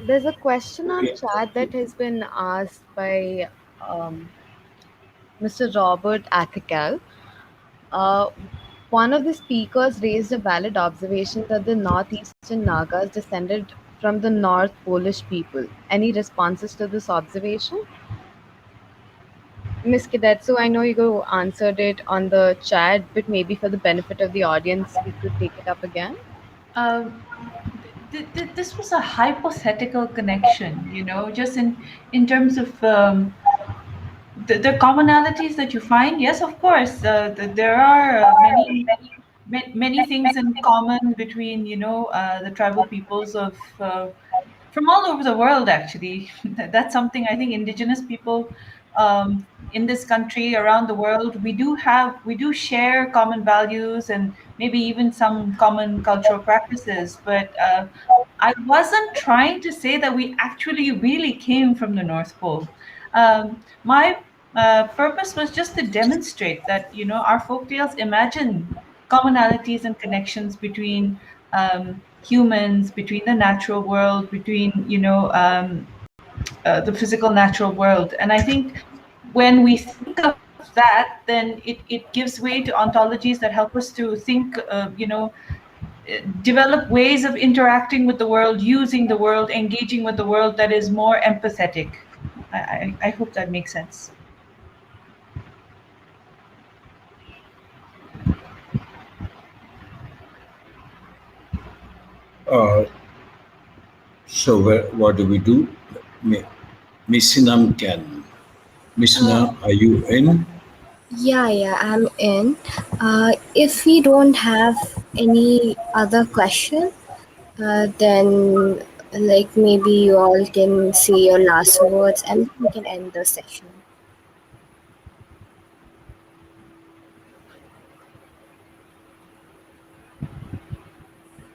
There's a question on chat that has been asked by Mr. Robert Athikal. Uh, One of the speakers raised a valid observation that the northeastern Nagas descended from the North Polish people. Any responses to this observation? Miss Keditsu, I know you answered it on the chat, but maybe for the benefit of the audience, we could take it up again. Um, this was a hypothetical connection, just in terms of the commonalities that you find. Yes, of course, there are many things in common between the tribal peoples of from all over the world. Actually, that's something I think indigenous people in this country, around the world, we do share common values and maybe even some common cultural practices. But I wasn't trying to say that we actually really came from the North Pole. My purpose was just to demonstrate that our folktales imagine commonalities and connections between humans, between the natural world, between the physical natural world. And I think when we think of that, then it gives way to ontologies that help us to think, develop ways of interacting with the world, using the world, engaging with the world that is more empathetic. I hope that makes sense. Uh, so what do we do? Misinam can. Misinam, are you in? Yeah, I'm in. If we don't have any other question, then like maybe you all can say your last words and we can end the session.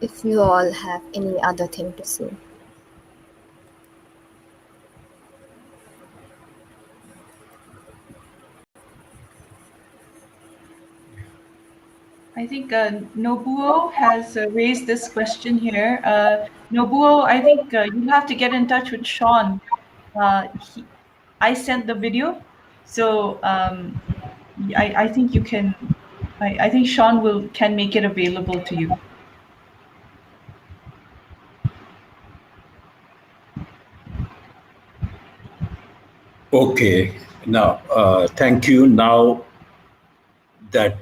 If you all have any other thing to say. I think Nobuo has raised this question here. Nobuo, I think you have to get in touch with Sean. He, I sent the video, so I think you can. I think Sean can make it available to you. Okay. Now, thank you. Now that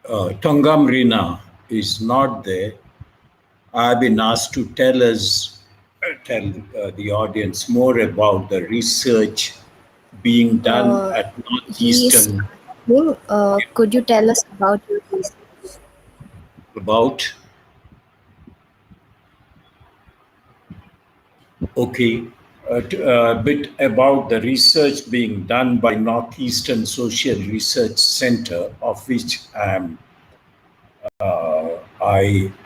Tongam Rina is not there, I've been asked to tell the audience more about the research being done at He's Northeastern could you tell us about your research? about. Okay, a bit about the research being done by Northeastern Social Research Center, of which I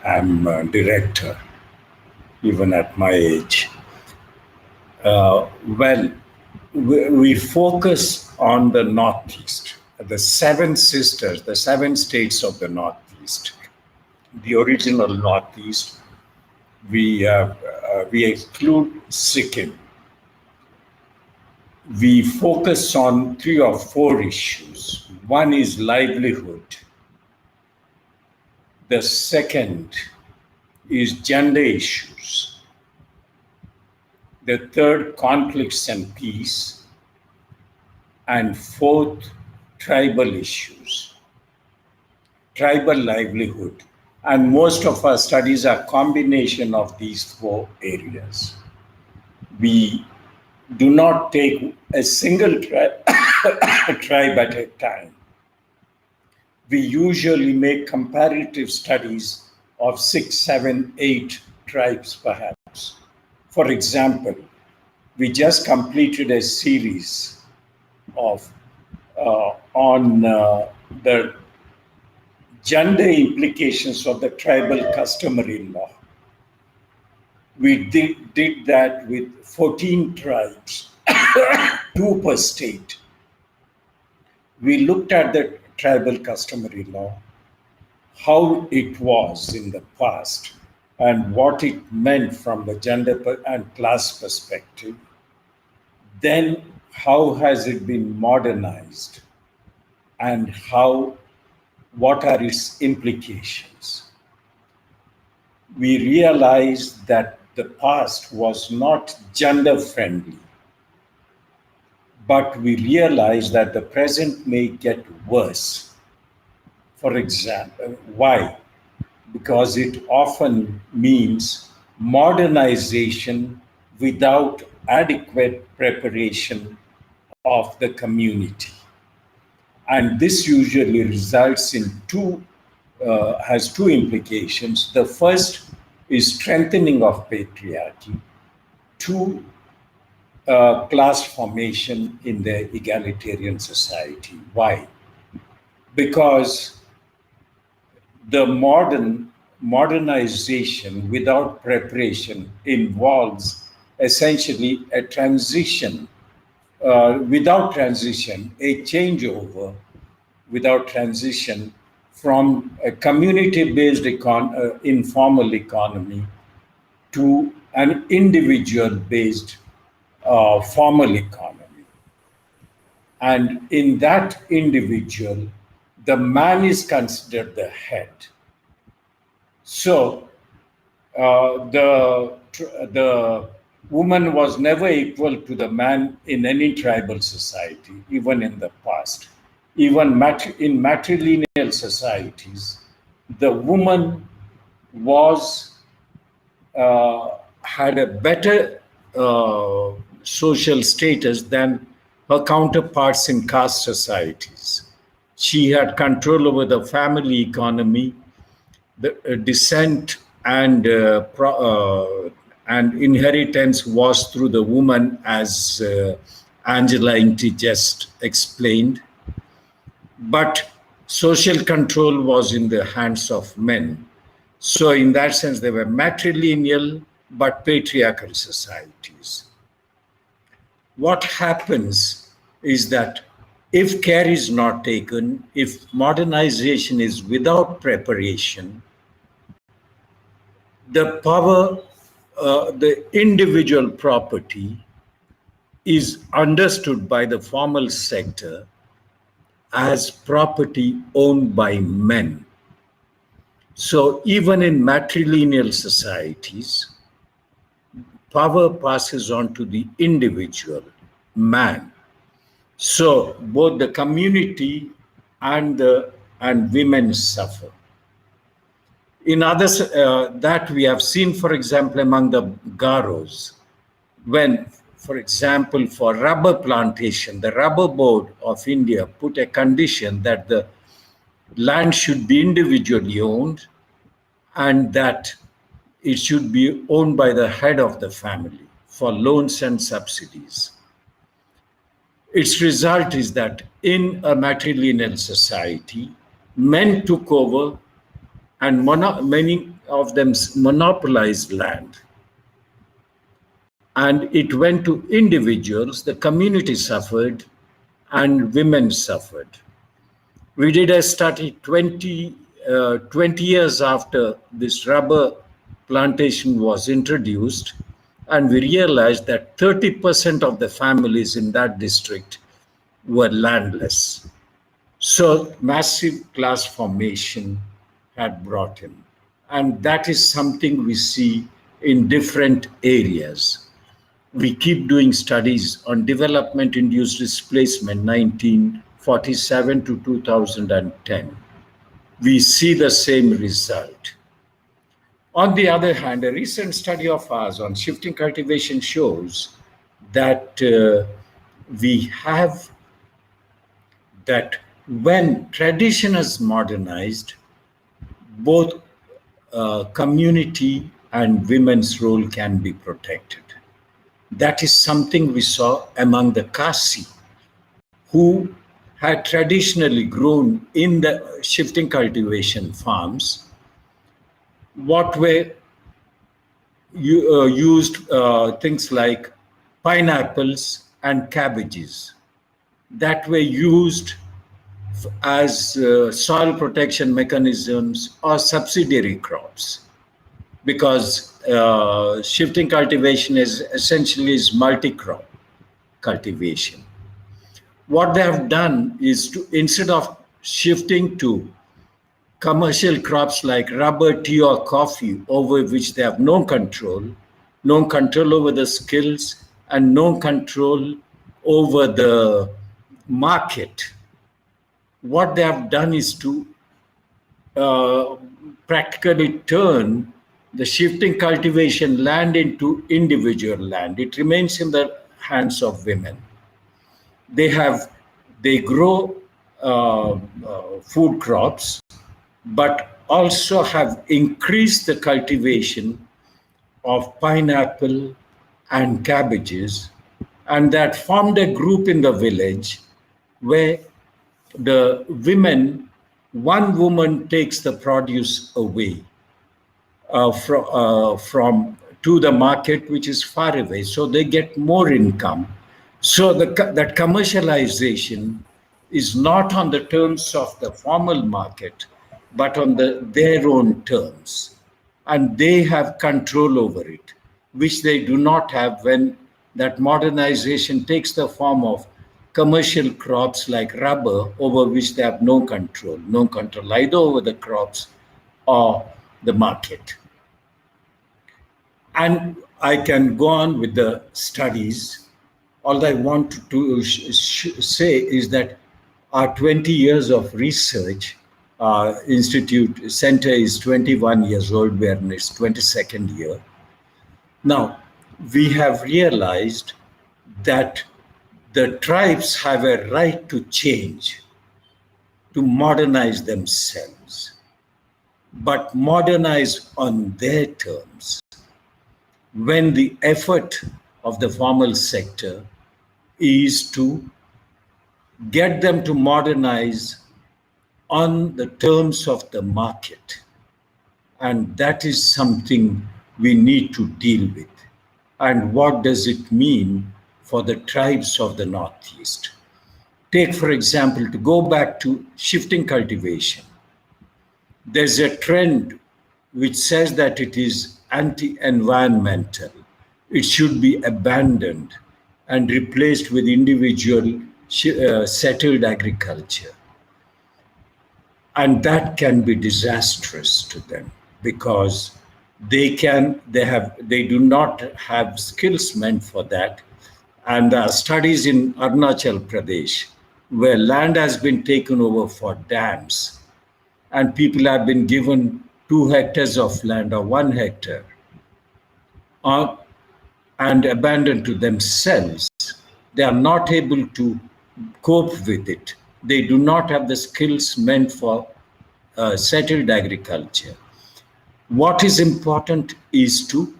am director, even at my age. Well, we focus on the Northeast, the seven sisters, the seven states of the Northeast, the original Northeast. We exclude Sikkim. We focus on 3 or 4 issues. One is livelihood. The second is gender issues. The third, conflicts and peace. And fourth, tribal issues, tribal livelihood. And most of our studies are a combination of these 4 areas. We do not take a single tribe at a time. We usually make comparative studies of 6, 7, 8 tribes perhaps. For example, we just completed a series of on the gender implications of the tribal customary law. We did that with 14 tribes, 2 per state. We looked at the tribal customary law, how it was in the past, and what it meant from the gender and class perspective, then how has it been modernized, and what are its implications? We realize that the past was not gender friendly, but we realize that the present may get worse. For example, why? Because it often means modernization without adequate preparation of the community. And this usually results in has two implications. The first is strengthening of patriarchy. Two, class formation in the egalitarian society. Why? Because the modernization without preparation involves essentially a transition, without transition, a changeover without transition from a community-based informal economy to an individual-based formal economy. And in that individual, the man is considered the head. So the woman was never equal to the man in any tribal society, even in the past. Even in matrilineal societies, the woman was had a better social status than her counterparts in caste societies. She had control over the family economy, the descent and inheritance was through the woman, as Angela Ingty just explained. But social control was in the hands of men. So in that sense, they were matrilineal but patriarchal societies. What happens is that if care is not taken, if modernization is without preparation, the power, the individual property is understood by the formal sector as property owned by men. So even in matrilineal societies, power passes on to the individual, man. So both the community and women suffer. In others, that we have seen, for example, among the Garos, when, for example, for rubber plantation, the Rubber Board of India put a condition that the land should be individually owned and that it should be owned by the head of the family for loans and subsidies. Its result is that in a matrilineal society, men took over and many of them monopolized land. And it went to individuals, the community suffered, and women suffered. We did a study 20 years after this rubber plantation was introduced, and we realized that 30% of the families in that district were landless. So massive class formation had brought in. And that is something we see in different areas. We keep doing studies on development-induced displacement 1947 to 2010. We see the same result. On the other hand, a recent study of ours on shifting cultivation shows that we have that when tradition is modernized, both community and women's role can be protected. That is something we saw among the Kasi, who had traditionally grown in the shifting cultivation farms, what were used things like pineapples and cabbages that were used as soil protection mechanisms or subsidiary crops. because shifting cultivation is essentially is multi-crop cultivation. What they have done is to, instead of shifting to commercial crops like rubber, tea, or coffee, over which they have no control over the skills and no control over the market. What they have done is to uh, practically turn the shifting cultivation land into individual land. It remains in the hands of women. They grow food crops, but also have increased the cultivation of pineapple and cabbages, and that formed a group in the village where the women, one woman takes the produce away from to the market, which is far away, so they get more income. So that commercialization is not on the terms of the formal market, but on their own terms, and they have control over it, which they do not have when that modernization takes the form of commercial crops like rubber, over which they have no control either over the crops or the market. And I can go on with the studies. All I want to say is that our 20 years of research institute center is 21 years old. We are in its 22nd year. Now, we have realized that the tribes have a right to change, to modernize themselves, but modernize on their terms. When the effort of the formal sector is to get them to modernize on the terms of the market. And that is something we need to deal with. And what does it mean for the tribes of the Northeast? Take, for example, to go back to shifting cultivation. There's a trend which says that it is anti-environmental. It should be abandoned and replaced with individual settled agriculture. And that can be disastrous to them because they do not have skills meant for that. And there are studies in Arunachal Pradesh where land has been taken over for dams and people have been given 2 hectares of land or 1 hectare and abandoned to themselves. They are not able to cope with it. They do not have the skills meant for settled agriculture. What is important is to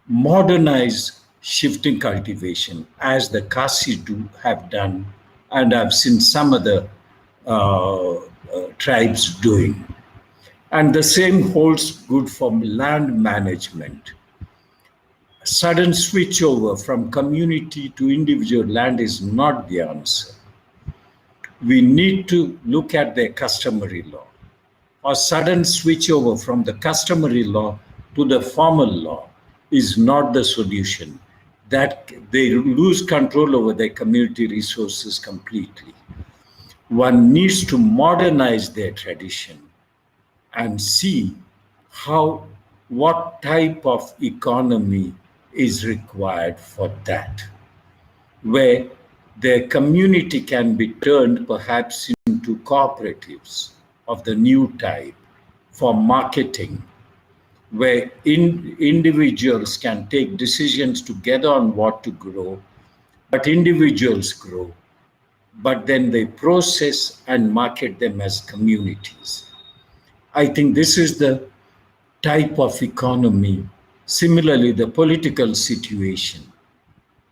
modernize shifting cultivation as the Kasi have done, and I've seen some other tribes doing. And the same holds good for land management. Sudden switchover from community to individual land is not the answer. We need to look at their customary law. A sudden switchover from the customary law to the formal law is not the solution. That they lose control over their community resources completely. One needs to modernize their tradition and see what type of economy is required for that, where their community can be turned perhaps into cooperatives of the new type for marketing, where individuals can take decisions together on what to grow, but individuals grow, but then they process and market them as communities. I think this is the type of economy. Similarly, the political situation,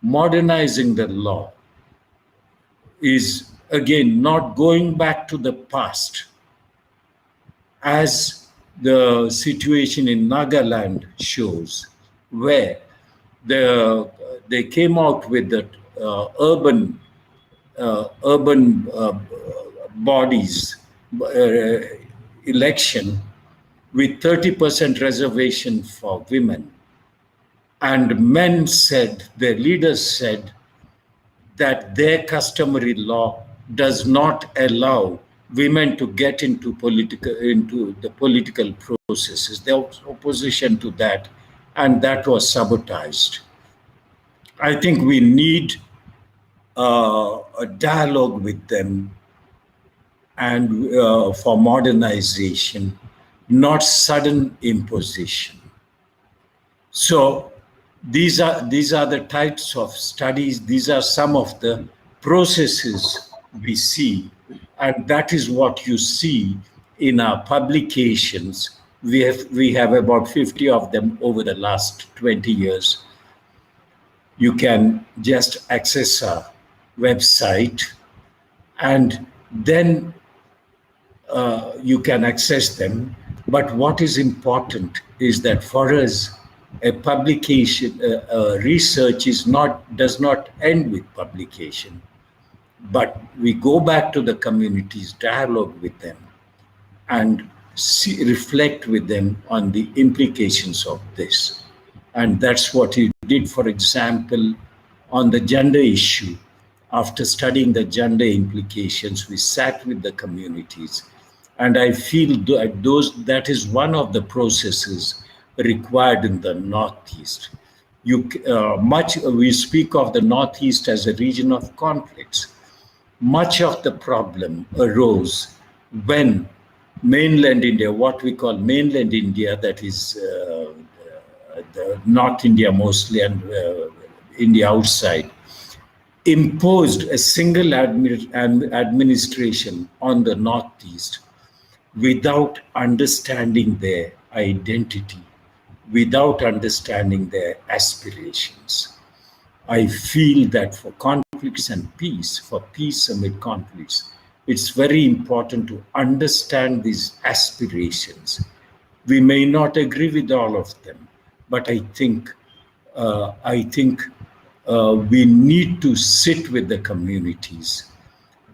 modernizing the law is, again, not going back to the past, as the situation in Nagaland shows, where they came out with the urban bodies election, with 30% reservation for women. And men said, their leaders said, that their customary law does not allow women to get into the political processes. There was opposition to that, and that was sabotaged. I think we need a dialogue with them and for modernization, not sudden imposition. So these are the types of studies. These are some of the processes we see, and that is what you see in our publications. We have about 50 of them over the last 20 years. You can just access our website, and then you can access them. But what is important is that for us, a publication, research does not end with publication, but we go back to the communities, dialogue with them, and reflect with them on the implications of this. And that's what he did, for example, on the gender issue. After studying the gender implications, we sat with the communities. And I feel that is one of the processes required in the Northeast. We speak of the Northeast as a region of conflicts. Much of the problem arose when mainland India, what we call mainland India, that is the North India mostly, and India outside, imposed a single administration on the Northeast without understanding their identity, without understanding their aspirations. I feel that for conflicts and peace, for peace amid conflicts, it's very important to understand these aspirations. We may not agree with all of them, but I think we need to sit with the communities.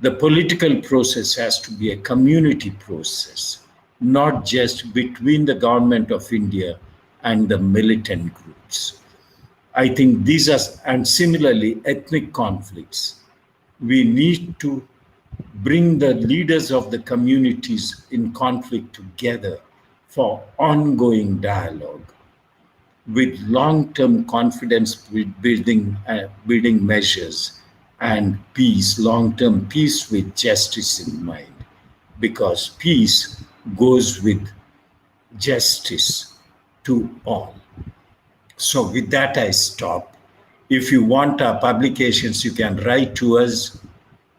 The political process has to be a community process, not just between the government of India and the militant groups. I think these are, and similarly, ethnic conflicts. We need to bring the leaders of the communities in conflict together for ongoing dialogue with long-term confidence building measures and peace, long-term peace with justice in mind, because peace goes with justice to all. So with that, I stop. If you want our publications, you can write to us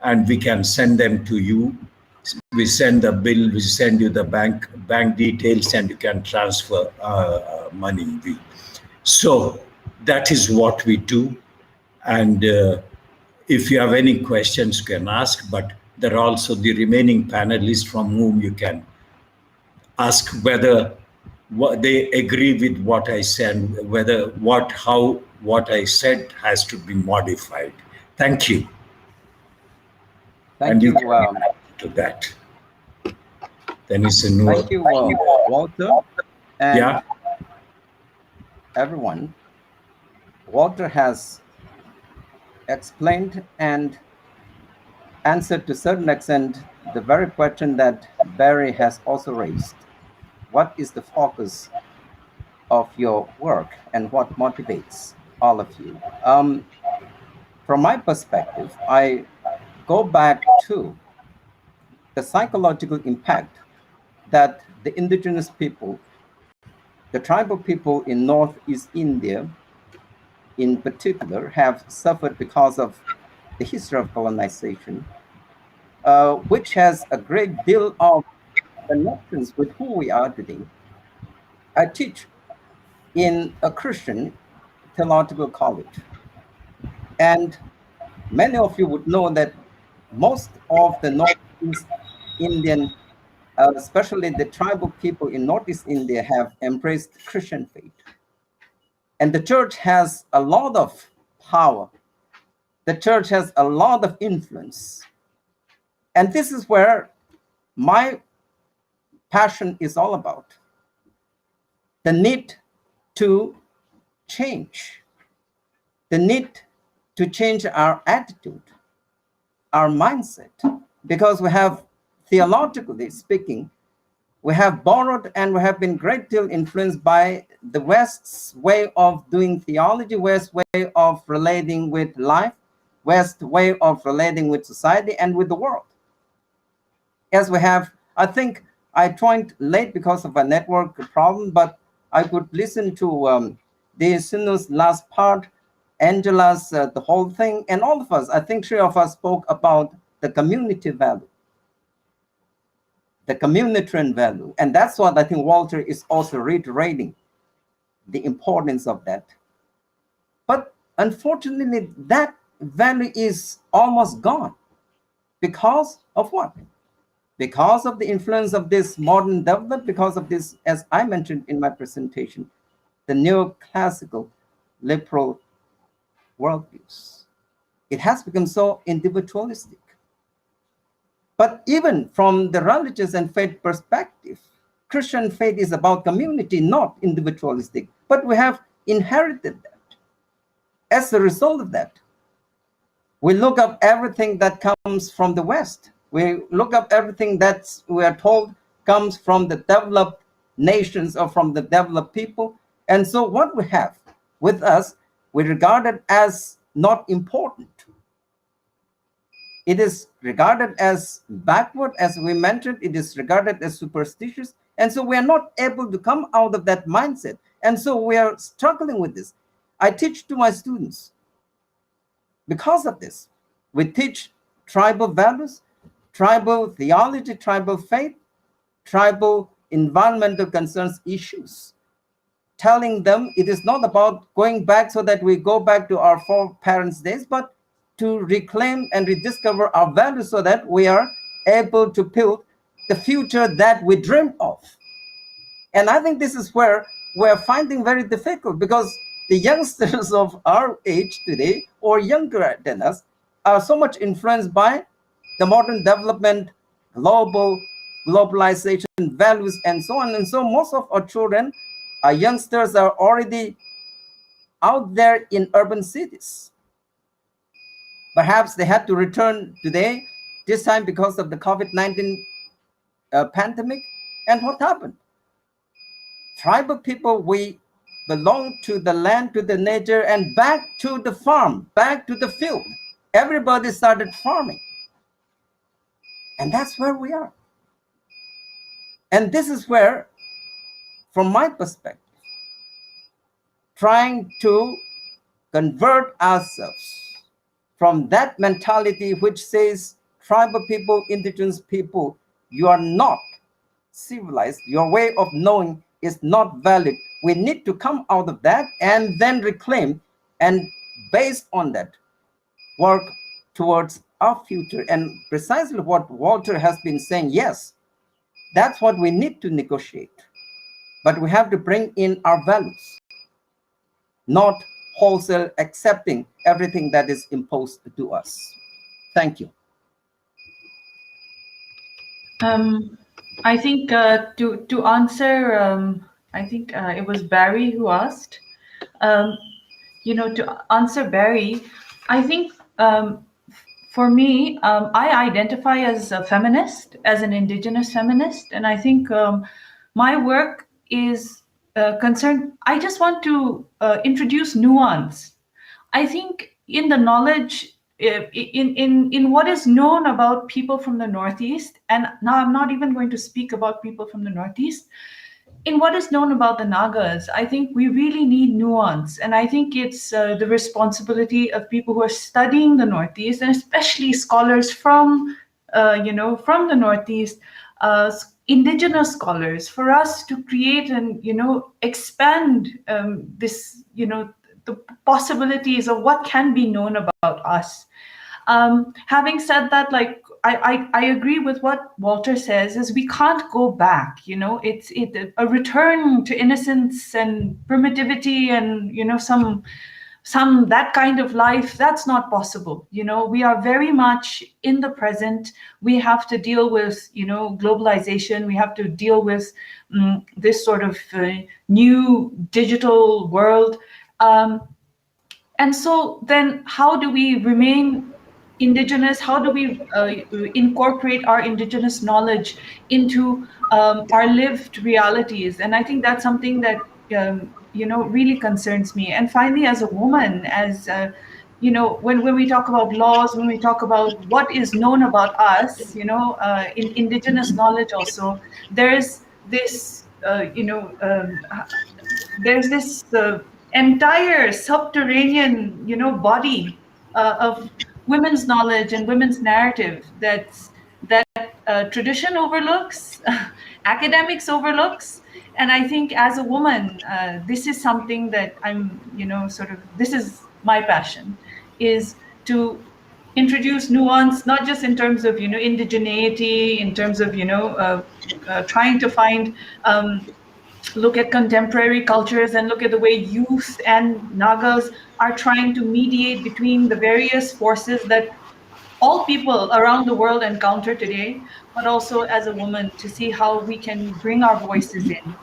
and we can send them to you. We send the bill, we send you the bank details, and you can transfer money. So that is what we do. And if you have any questions, you can ask, but there are also the remaining panelists from whom you can ask whether they agree with what I said, whether what I said has to be modified. Thank you. Thank you to that. Theyiesnuo. Thank you, Walter, and everyone. Walter has explained and answered to a certain extent the very question that Barry has also raised. What is the focus of your work and what motivates all of you? From my perspective, I go back to the psychological impact that the indigenous people, the tribal people in Northeast India in particular, have suffered because of the history of colonization, which has a great deal of connections with who we are today. I teach in a Christian theological college, and many of you would know that most of the Northeast Indian, especially the tribal people in Northeast India, have embraced Christian faith. And the church has a lot of power. The church has a lot of influence. And this is where my passion is all about. the need to change, the need to change our attitude, our mindset, because we have, theologically speaking, we have borrowed and we have been great deal influenced by the West's way of doing theology, West's way of relating with life, West's way of relating with society and with the world. As we have, I think I joined late because of a network problem, but I could listen to Theyiesnuo's last part, Angela's, the whole thing, and all of us, I think 3 of us spoke about the community value, the communitarian value. And that's what I think Walter is also reiterating, the importance of that. But unfortunately, that value is almost gone. Because of what? Because of the influence of this modern development, because of this, as I mentioned in my presentation, the neoclassical liberal worldviews. It has become so individualistic. But even from the religious and faith perspective, Christian faith is about community, not individualistic. But we have inherited that. As a result of that, we look up everything that comes from the West. We look up everything that we are told comes from the developed nations or from the developed people. And so what we have with us, we regard it as not important. It is regarded as backward, as we mentioned, it is regarded as superstitious. And so we are not able to come out of that mindset. And so we are struggling with this. I teach to my students. Because of this, we teach tribal values, tribal theology, tribal faith, tribal environmental concerns issues, telling them it is not about going back so that we go back to our foreparents' days, but to reclaim and rediscover our values so that we are able to build the future that we dream of. And I think this is where we're finding very difficult, because the youngsters of our age today or younger than us are so much influenced by the modern development, globalization, values, and so on. And so most of our children, our youngsters, are already out there in urban cities. Perhaps they had to return today, this time because of the COVID-19 pandemic. And what happened? Tribal people, we belong to the land, to the nature, and back to the farm, back to the field. Everybody started farming. And that's where we are. And this is where, from my perspective, trying to convert ourselves from that mentality which says, tribal people, indigenous people, you are not civilized, your way of knowing is not valid. We need to come out of that and then reclaim, and based on that, work towards our future. And precisely what Walter has been saying, yes, that's what we need to negotiate. But we have to bring in our values, not wholesale accepting everything that is imposed to us. Thank you. I think to answer, I think it was Barry who asked. To answer Barry, I think for me, I identify as a feminist, as an Indigenous feminist, and I think my work is concerned. I just want to introduce nuance. I think in the knowledge, in what is known about people from the Northeast, and now I'm not even going to speak about people from the Northeast, in what is known about the Nagas, I think we really need nuance. And I think it's the responsibility of people who are studying the Northeast, and especially scholars from the Northeast, indigenous scholars, for us to create and, expand this, the possibilities of what can be known about us. Having said that, like I agree with what Walter says, is we can't go back. It's a return to innocence and primitivity and some that kind of life, that's not possible. We are very much in the present. We have to deal with globalization. We have to deal with this sort of new digital world. And so then how do we remain indigenous? How do we incorporate our indigenous knowledge into our lived realities? And I think that's something that really concerns me. And finally, as a woman, as when we talk about laws, when we talk about what is known about us, in indigenous knowledge also, there's this there's this entire subterranean, body of women's knowledge and women's narrative that tradition overlooks, academics overlooks. And I think as a woman, this is something that I'm, this is my passion, is to introduce nuance, not just in terms of, indigeneity, in terms of, trying to find, look at contemporary cultures and look at the way youth and Nagas are trying to mediate between the various forces that all people around the world encounter today, but also as a woman to see how we can bring our voices in.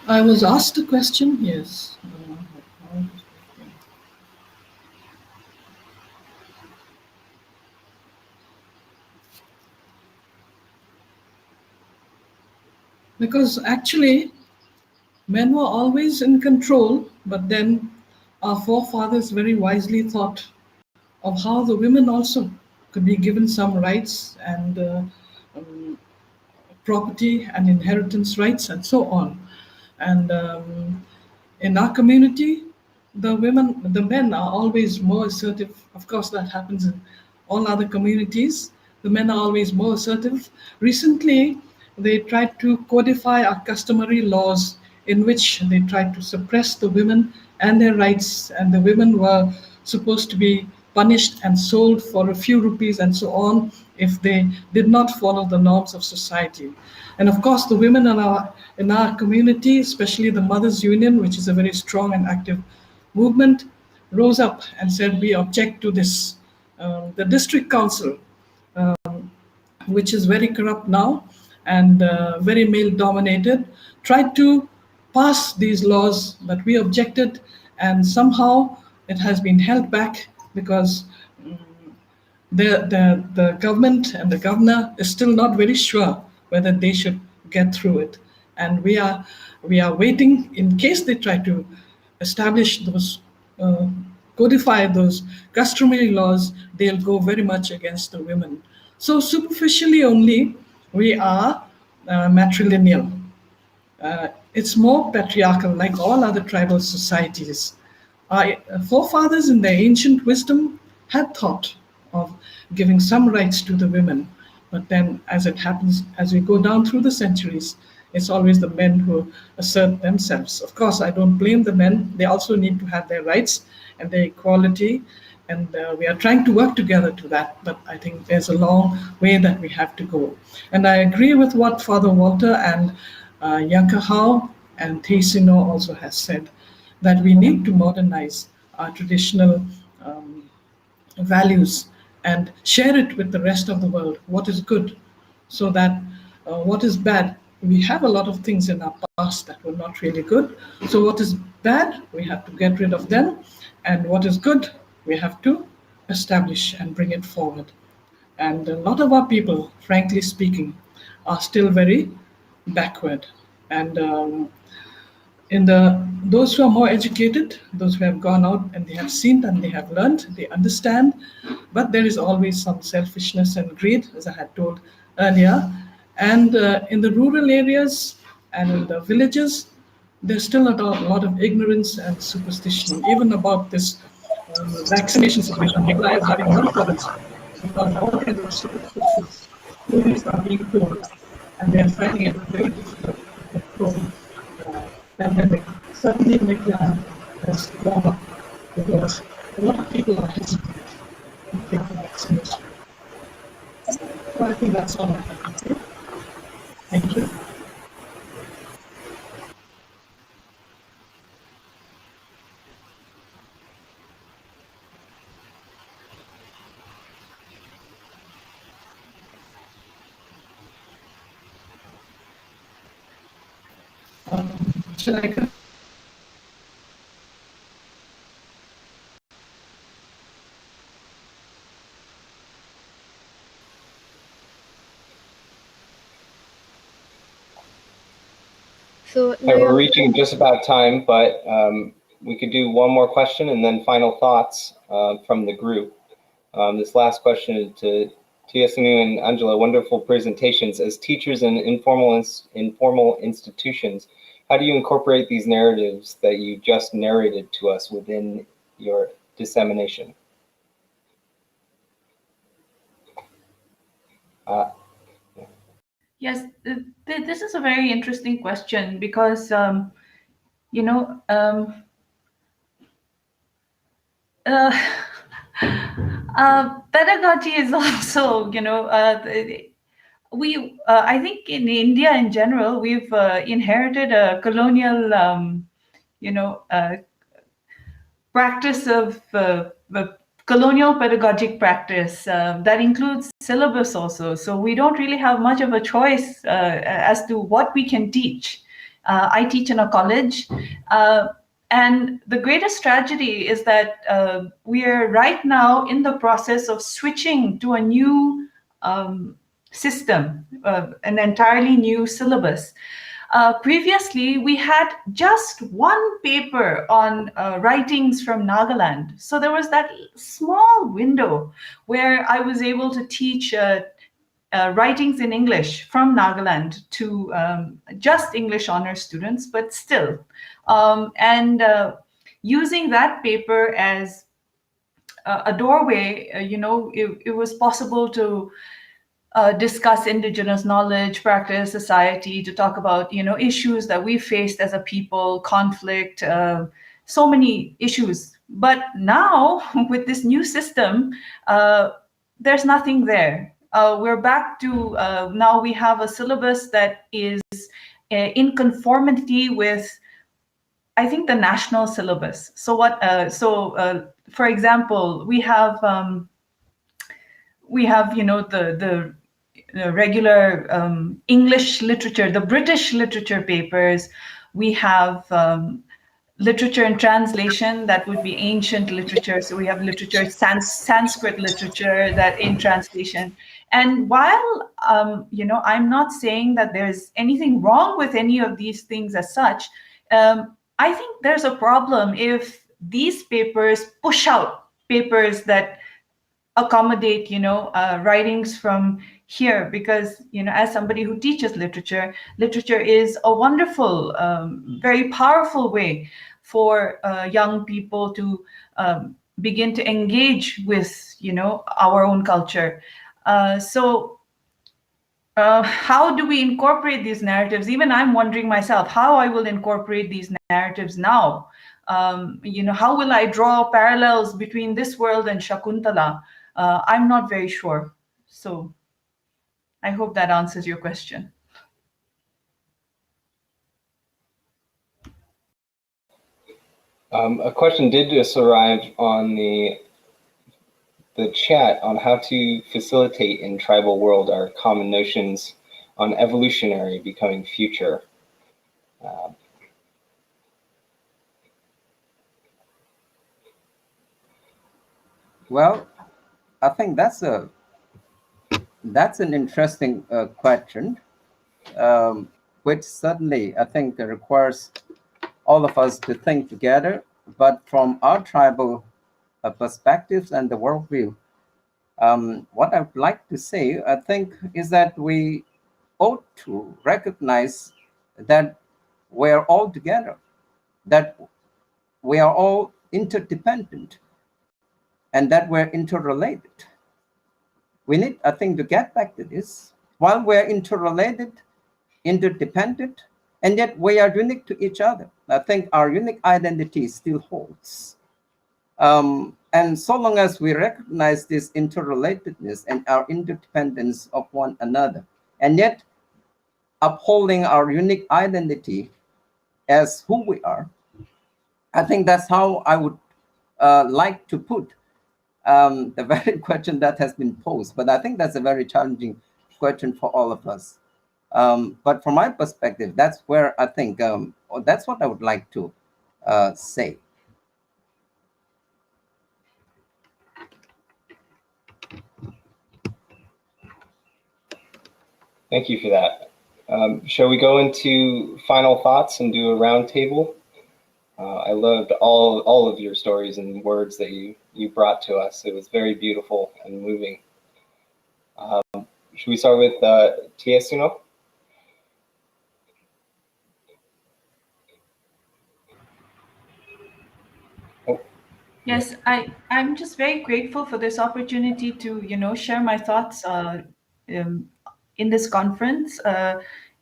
I was asked a question, yes. Because actually, men were always in control, but then our forefathers very wisely thought of how the women also could be given some rights and property and inheritance rights and so on. And in our community, the men are always more assertive. Of course, that happens in all other communities. The men are always more assertive. Recently, they tried to codify our customary laws in which they tried to suppress the women and their rights, and the women were supposed to be punished and sold for a few rupees and so on if they did not follow the norms of society. And of course, the women in our community, especially the Mothers Union, which is a very strong and active movement, rose up and said, we object to this. The district council, which is very corrupt now and very male-dominated, tried to pass these laws, but we objected, and somehow it has been held back because the government and the governor is still not very sure whether they should get through it. And we are waiting in case they try to establish those, codify those customary laws, they'll go very much against the women. So superficially only, we are matrilineal. It's more patriarchal, like all other tribal societies. Our forefathers in their ancient wisdom had thought of giving some rights to the women, but then as it happens, as we go down through the centuries, it's always the men who assert themselves. Of course, I don't blame the men. They also need to have their rights and their equality, and we are trying to work together to that, but I think there's a long way that we have to go. And I agree with what Father Walter and Yangkahao and Theyiesnuo also has said, that we need to modernize our traditional values and share it with the rest of the world, what is good, so that what is bad, we have a lot of things in our past that were not really good. So what is bad, we have to get rid of them, and what is good, we have to establish and bring it forward. And a lot of our people, frankly speaking, are still very backward. And those who are more educated, those who have gone out and they have seen and they have learned, they understand, but there is always some selfishness and greed, as I had told earlier. And in the rural areas and in the villages, there's still a lot of ignorance and superstition, even about this vaccination situation. Higla is having no problems because all kinds of superstitions, stories are being told, and they are finding it very difficult to control pandemic. Suddenly, Higla has gone up because a lot of people are hesitant to take the vaccination. So I think that's all I have to say. Should I continue? So Hey, now we're you're reaching just about time, but we could do one more question and then final thoughts from the group. This last question is to Theyiesnuo and Angela. Wonderful presentations. As teachers in informal institutions, how do you incorporate these narratives that you just narrated to us within your dissemination? Yes, this is a very interesting question because, you know, pedagogy is also, I think in India in general, we've inherited a colonial, practice of colonial pedagogic practice that includes syllabus also. So we don't really have much of a choice as to what we can teach. I teach in a college. And the greatest tragedy is that we are right now in the process of switching to a new system, an entirely new syllabus. Previously, we had just one paper on writings from Nagaland. So there was that small window where I was able to teach writings in English from Nagaland to just English honors students, but still. And using that paper as a doorway, it was possible to discuss indigenous knowledge, practice, society, to talk about issues that we faced as a people, conflict, so many issues. But now with this new system, there's nothing there. We're back to now we have a syllabus that is in conformity with, I think, the national syllabus. So for example, we have the regular English literature, the British literature papers. We have literature in translation, that would be ancient literature. So we have literature, Sanskrit literature that in translation. And while, I'm not saying that there's anything wrong with any of these things as such, I think there's a problem if these papers push out papers that accommodate writings from here, because as somebody who teaches literature is a wonderful, very powerful way for young people to begin to engage with our own culture. So how do we incorporate these narratives? Even I'm wondering myself how I will incorporate these narratives now. How will I draw parallels between this world and Shakuntala? I'm not very sure. So I hope that answers your question. A question did just arrive on the chat on how to facilitate in tribal world our common notions on evolutionary becoming future. Well, I think that's an interesting question, which certainly I think requires all of us to think together. But from our tribal perspectives and the worldview, what I would like to say, I think, is that we ought to recognize that we're all together, that we are all interdependent, and that we're interrelated. We need, I think, to get back to this. While we're interrelated, interdependent, and yet we are unique to each other, I think our unique identity still holds. And so long as we recognize this interrelatedness and our interdependence of one another, and yet upholding our unique identity as who we are, I think that's how I would like to put the very question that has been posed. But I think that's a very challenging question for all of us. But from my perspective, that's where I think, or that's what I would like to say. Thank you for that. Shall we go into final thoughts and do a round table? I loved all of your stories and words that you brought to us. It was very beautiful and moving. Should we start with Theyiesnuo? Yes, I'm just very grateful for this opportunity to, share my thoughts in this conference.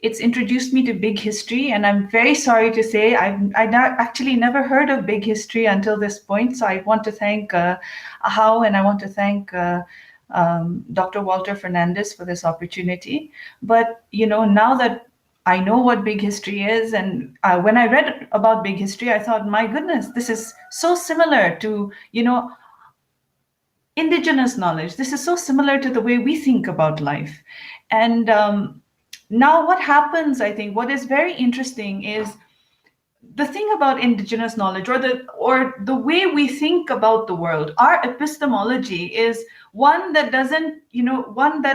It's introduced me to big history, and I'm very sorry to say I actually never heard of big history until this point. So I want to thank Ahau, and I want to thank Dr. Walter Fernandes for this opportunity. But now that I know what big history is, and when I read about big history, I thought, my goodness, this is so similar to indigenous knowledge. This is so similar to the way we think about life. And now what happens, I think, what is very interesting is the thing about indigenous knowledge, or the way we think about the world. Our epistemology is one that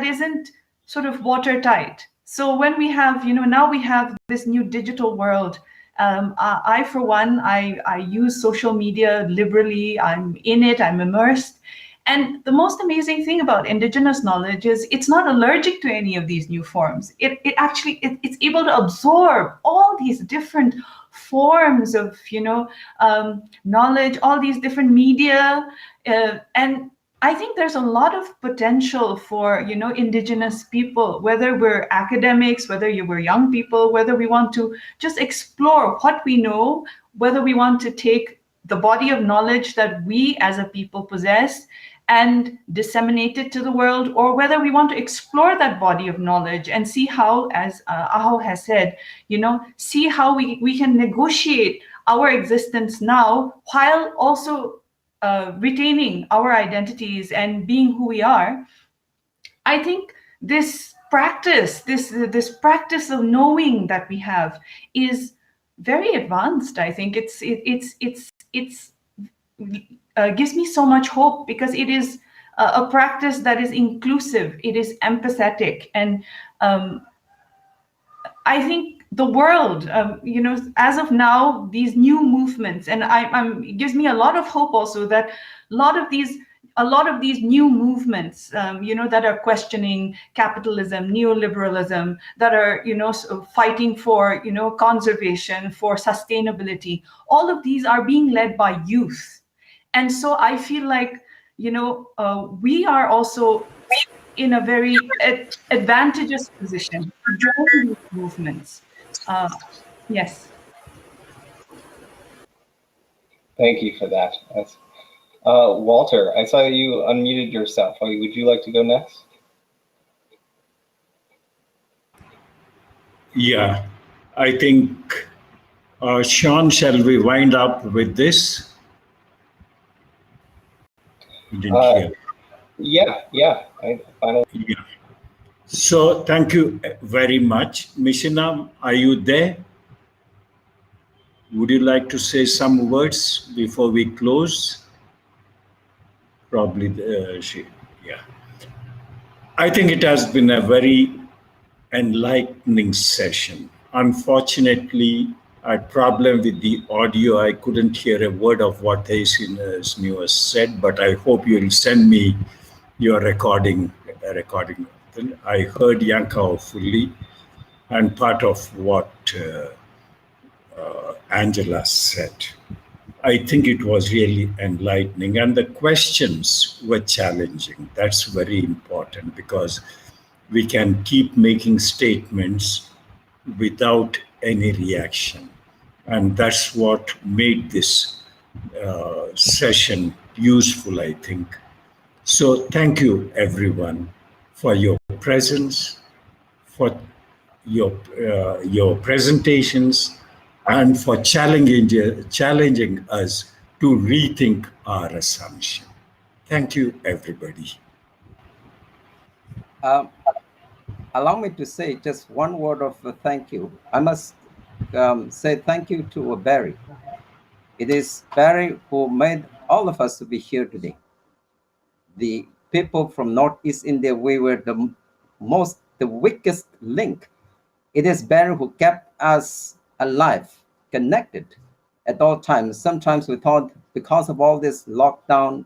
isn't sort of watertight. So when we have, now we have this new digital world. I, for one, I use social media liberally. I'm in it, I'm immersed. And the most amazing thing about indigenous knowledge is it's not allergic to any of these new forms. It's able to absorb all these different forms of knowledge, all these different media, and I think there's a lot of potential for indigenous people, whether we're academics, whether we're young people, whether we want to just explore what we know, whether we want to take the body of knowledge that we as a people possess and disseminate it to the world, or whether we want to explore that body of knowledge and see how, as Ahau has said, see how we can negotiate our existence now while also retaining our identities and being who we are. I think this practice of knowing that we have is very advanced. I think it's gives me so much hope, because it is a practice that is inclusive, it is empathetic, and I think the world, as of now, these new movements, and it gives me a lot of hope also that a lot of these new movements, that are questioning capitalism, neoliberalism, that are, fighting for, conservation, for sustainability, all of these are being led by youth. And so I feel like, we are also in a very advantageous position to join these movements. Yes. Thank you for that. Walter, I saw you unmuted yourself. Would you like to go next? Yeah, I think, Sean, shall we wind up with this? You didn't hear. Yeah. Yeah. So thank you very much. Misinam, are you there? Would you like to say some words before we close? Probably yeah. I think it has been a very enlightening session. Unfortunately, I had problem with the audio. I couldn't hear a word of what Theyiesnuo said, but I hope you'll send me your recording. I heard Yangkahao fully, and part of what Angela said. I think it was really enlightening, and the questions were challenging. That's very important, because we can keep making statements without any reaction. And that's what made this session useful, I think. So thank you, everyone, for your presence, for your presentations, and for challenging us to rethink our assumption. Thank you, everybody. allow me to say just one word of thank you. I must say thank you to Barry. It is Barry who made all of us to be here today. The people from Northeast India, we were the weakest link. It is Barry who kept us alive, connected at all times. Sometimes we thought because of all this lockdown,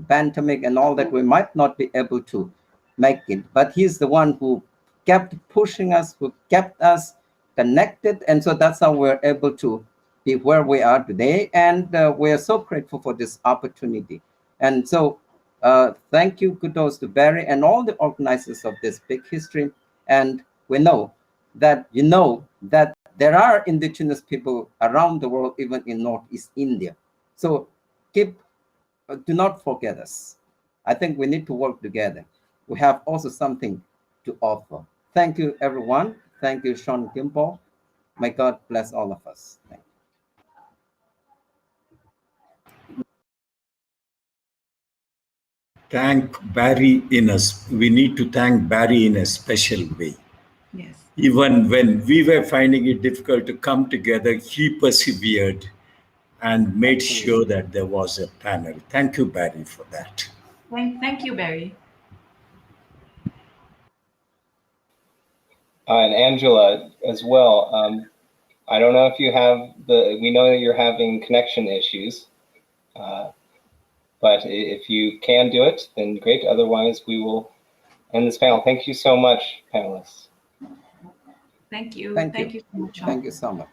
pandemic, and all that, we might not be able to make it. But he's the one who kept pushing us, who kept us connected. And so that's how we're able to be where we are today. And we are so grateful for this opportunity. And so thank you, kudos to Barry and all the organizers of this big history. And we know that that there are indigenous people around the world, even in Northeast India. So do not forget us. I think we need to work together. We have also something to offer. Thank you, everyone. Thank you, Sean Gimple. May God bless all of us. Thank you. Thank Barry we need to thank Barry in a special way. Yes. Even when we were finding it difficult to come together, he persevered and made sure that there was a panel. Thank you, Barry, for that. Thank you, Barry. And Angela as well. I don't know if you have we know that you're having connection issues, but if you can do it, then great. Otherwise, we will end this panel. Thank you so much, panelists. Thank you. Thank you. Thank you so much. Thank you so much.